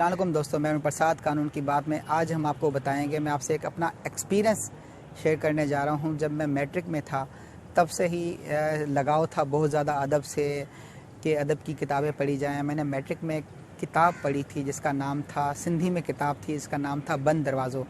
अस्सलामुअलैकुम दोस्तों, मैं हूं प्रसाद। कानून की बात में आज हम आपको बताएंगे, मैं आपसे एक अपना एक्सपीरियंस शेयर करने जा रहा हूं। जब मैं मैट्रिक में था तब से ही लगाव था बहुत ज़्यादा अदब से, कि अदब की किताबें पढ़ी जाएं। मैंने मैट्रिक में एक किताब पढ़ी थी जिसका नाम था, सिंधी में किताब थी, जिसका नाम था बंद दरवाज़ों।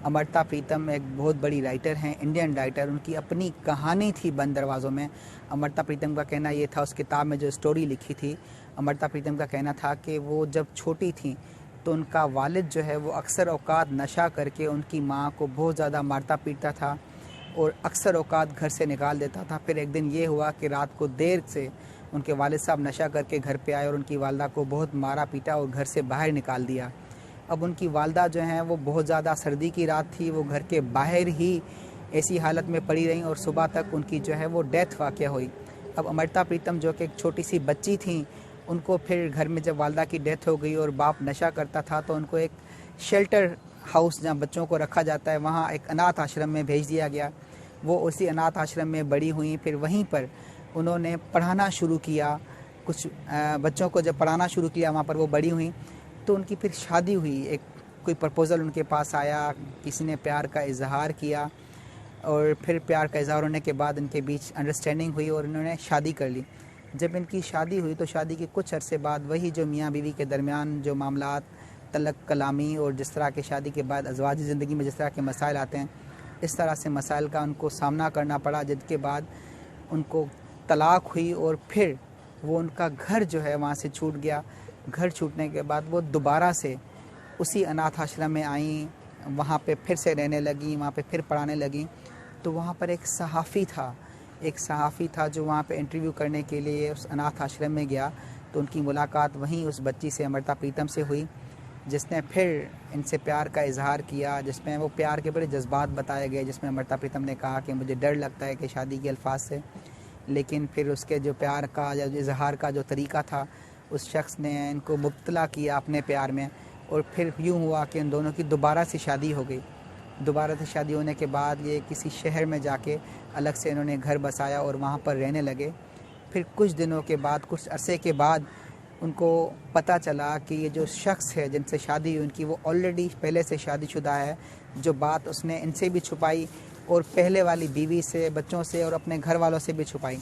अमृता प्रीतम एक बहुत बड़ी राइटर हैं, इंडियन राइटर। उनकी अपनी कहानी थी बंद दरवाज़ों में। अमृता प्रीतम का कहना ये था, उस किताब में जो स्टोरी लिखी थी, अमृता प्रीतम का कहना था कि वो जब छोटी थी तो उनका वालिद जो है वो अक्सर औकात नशा करके उनकी माँ को बहुत ज़्यादा मारता पीटता था और अक्सर औकात घर से निकाल देता था। फिर एक दिन ये हुआ कि रात को देर से उनके वालिद साहब नशा करके घर पे आए और उनकी वालदा को बहुत मारा पीटा और घर से बाहर निकाल दिया। अब उनकी वालदा जो हैं वो बहुत ज़्यादा, सर्दी की रात थी, वो घर के बाहर ही ऐसी हालत में पड़ी रहीं और सुबह तक उनकी जो है वो डेथ वाक़या हुई। अब अमृता प्रीतम जो कि एक छोटी सी बच्ची थी, उनको फिर घर में जब वालदा की डेथ हो गई और बाप नशा करता था तो उनको एक शेल्टर हाउस जहाँ बच्चों को रखा जाता है, वहाँ एक अनाथ आश्रम में भेज दिया गया। वो उसी अनाथ आश्रम में बड़ी हुई। फिर वहीं पर उन्होंने पढ़ाना शुरू किया। कुछ बच्चों को जब पढ़ाना शुरू किया वहाँ पर वो बड़ी हुई तो उनकी फिर शादी हुई। एक कोई प्रपोज़ल उनके पास आया, किसी ने प्यार का इजहार किया और फिर प्यार का इजहार होने के बाद इनके बीच अंडरस्टैंडिंग हुई और इन्होंने शादी कर ली। जब इनकी शादी हुई तो शादी के कुछ अरसे बाद वही जो मियाँ बीवी के दरमियान जो मामलात, तलक कलामी और जिस तरह के शादी के बाद अज़वाजी ज़िंदगी में जिस तरह के मसाइल आते हैं, इस तरह से मसाइल का उनको सामना करना पड़ा, जिसके बाद उनको तलाक़ हुई और फिर वो उनका घर जो है वहाँ से छूट गया। घर छूटने के बाद वो दोबारा से उसी अनाथ आश्रम में आई, वहाँ पे फिर से रहने लगी, वहाँ पे फिर पढ़ाने लगी। तो वहाँ पर एक सहाफ़ी था जो वहाँ पे इंटरव्यू करने के लिए उस अनाथ आश्रम में गया। तो उनकी मुलाकात वहीं उस बच्ची से, अमृता प्रीतम से हुई, जिसने फिर इनसे प्यार का इजहार किया, जिसमें वो प्यार के बड़े जज्बात बताए गए। जिसमें अमृता प्रीतम ने कहा कि मुझे डर लगता है कि शादी के अल्फाज से, लेकिन फिर उसके जो प्यार का या इजहार का जो तरीक़ा था, उस शख्स ने इनको मुब्तला किया अपने प्यार में। और फिर यूँ हुआ कि इन दोनों की दोबारा से शादी हो गई। दोबारा से शादी होने के बाद ये किसी शहर में जाके अलग से इन्होंने घर बसाया और वहाँ पर रहने लगे। फिर कुछ दिनों के बाद, कुछ अरसे के बाद उनको पता चला कि ये जो शख्स है जिनसे शादी हुई उनकी, वो ऑलरेडी पहले से शादीशुदा है। जो बात उसने इनसे भी छुपाई और पहले वाली बीवी से, बच्चों से और अपने घर वालों से भी छुपाई।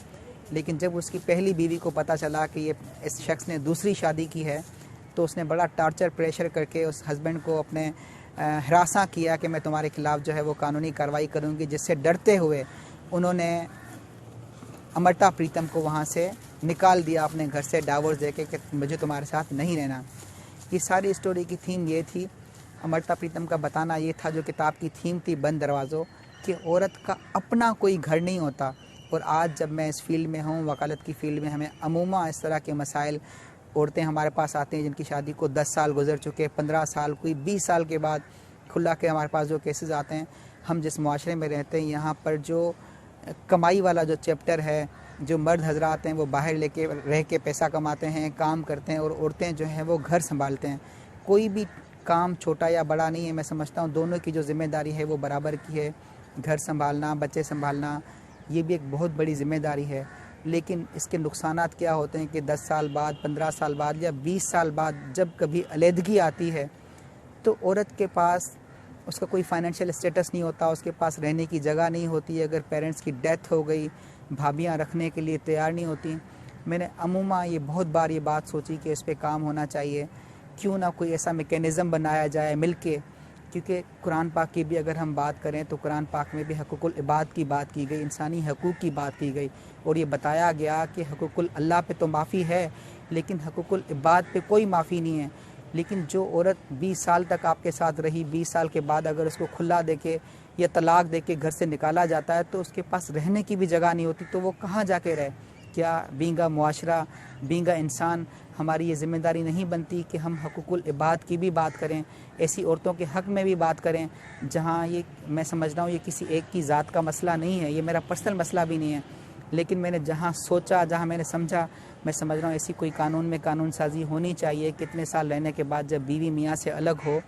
लेकिन जब उसकी पहली बीवी को पता चला कि ये इस शख्स ने दूसरी शादी की है, तो उसने बड़ा टार्चर प्रेशर करके उस हस्बैंड को अपने हरासा किया कि मैं तुम्हारे ख़िलाफ़ जो है वो कानूनी कार्रवाई करूँगी। जिससे डरते हुए उन्होंने अमृता प्रीतम को वहाँ से निकाल दिया अपने घर से, डाइवोर्स देके कि मुझे तुम्हारे साथ नहीं रहना। ये सारी स्टोरी की थीम ये थी, अमृता प्रीतम का बताना ये था, जो किताब की थीम थी बंद दरवाज़ों, कि औरत का अपना कोई घर नहीं होता। और आज जब मैं इस फील्ड में हूँ, वकालत की फ़ील्ड में, हमें अमूमा इस तरह के मसाइल, औरतें हमारे पास आती हैं जिनकी शादी को 10 साल गुजर चुके, 15 साल, कोई 20 साल के बाद खुला के हमारे पास जो केसेस आते हैं। हम जिस मुआशरे में रहते हैं यहाँ पर जो कमाई वाला जो चैप्टर है, जो मर्द हजरात हैं वो बाहर लेके रह के पैसा कमाते हैं, काम करते हैं, और औरतें जो हैं वो घर संभालते हैं। कोई भी काम छोटा या बड़ा नहीं है। मैं समझता हूँ दोनों की जो ज़िम्मेदारी है वो बराबर की है। घर संभालना, बच्चे संभालना, ये भी एक बहुत बड़ी ज़िम्मेदारी है। लेकिन इसके नुकसानात क्या होते हैं कि 10 साल बाद, 15 साल बाद या 20 साल बाद जब कभी अलहदगी आती है तो औरत के पास उसका कोई फाइनेंशियल स्टेटस नहीं होता, उसके पास रहने की जगह नहीं होती। अगर पेरेंट्स की डेथ हो गई, भाभियाँ रखने के लिए तैयार नहीं होती। मैंने अमूमा ये बहुत बार ये बात सोची कि इस पे काम होना चाहिए, क्यों ना कोई ऐसा मेकैनिज़म बनाया जाए मिल के। क्योंकि कुरान पाक की भी अगर हम बात करें तो कुरान पाक में भी हकूक़ुल इबाद की बात की गई, इंसानी हकूक़ की बात की गई, और ये बताया गया कि हकूक़ुल अल्लाह पे तो माफ़ी है लेकिन हकूक़ुल इबाद पे कोई माफ़ी नहीं है। लेकिन जो औरत 20 साल तक आपके साथ रही, 20 साल के बाद अगर उसको खुला देके या तलाक देके घर से निकाला जाता है तो उसके पास रहने की भी जगह नहीं होती, तो वो कहाँ जाके रहे। क्या बींगा मुआशरा, बींगा इंसान, हमारी ये ज़िम्मेदारी नहीं बनती कि हम हकूक़ुल इबाद की भी बात करें, ऐसी औरतों के हक़ में भी बात करें जहाँ ये, मैं समझ रहा हूँ ये किसी एक की ज़ात का मसला नहीं है, ये मेरा पर्सनल मसला भी नहीं है। लेकिन मैंने जहाँ सोचा, जहाँ मैंने समझा, मैं समझ रहा हूँ ऐसी कोई कानून में कानून साजी होनी चाहिए। कितने साल रहने के बाद जब बीवी मियाँ से अलग हो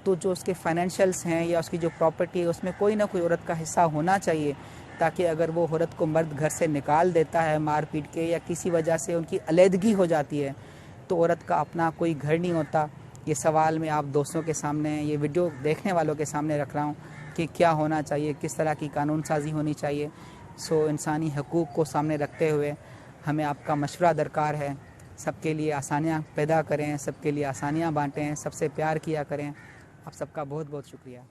तो जो उसके फाइनेंशियल्स हैं या उसकी जो प्रॉपर्टी है उसमें कोई ना कोई औरत का हिस्सा होना चाहिए, ताकि अगर वो औरत को मर्द घर से निकाल देता है मार पीट के या किसी वजह से उनकी अलहदगी हो जाती है तो औरत का अपना कोई घर नहीं होता। ये सवाल मैं आप दोस्तों के सामने, ये वीडियो देखने वालों के सामने रख रहा हूँ कि क्या होना चाहिए, किस तरह की कानून साजी होनी चाहिए। सो इंसानी हकूक़ को सामने रखते हुए हमें आपका मशवरा दरकार है। सबके लिए आसानियाँ पैदा करें, सबके लिए आसानियाँ बाँटें, सबसे प्यार किया करें। आप सबका बहुत बहुत शुक्रिया।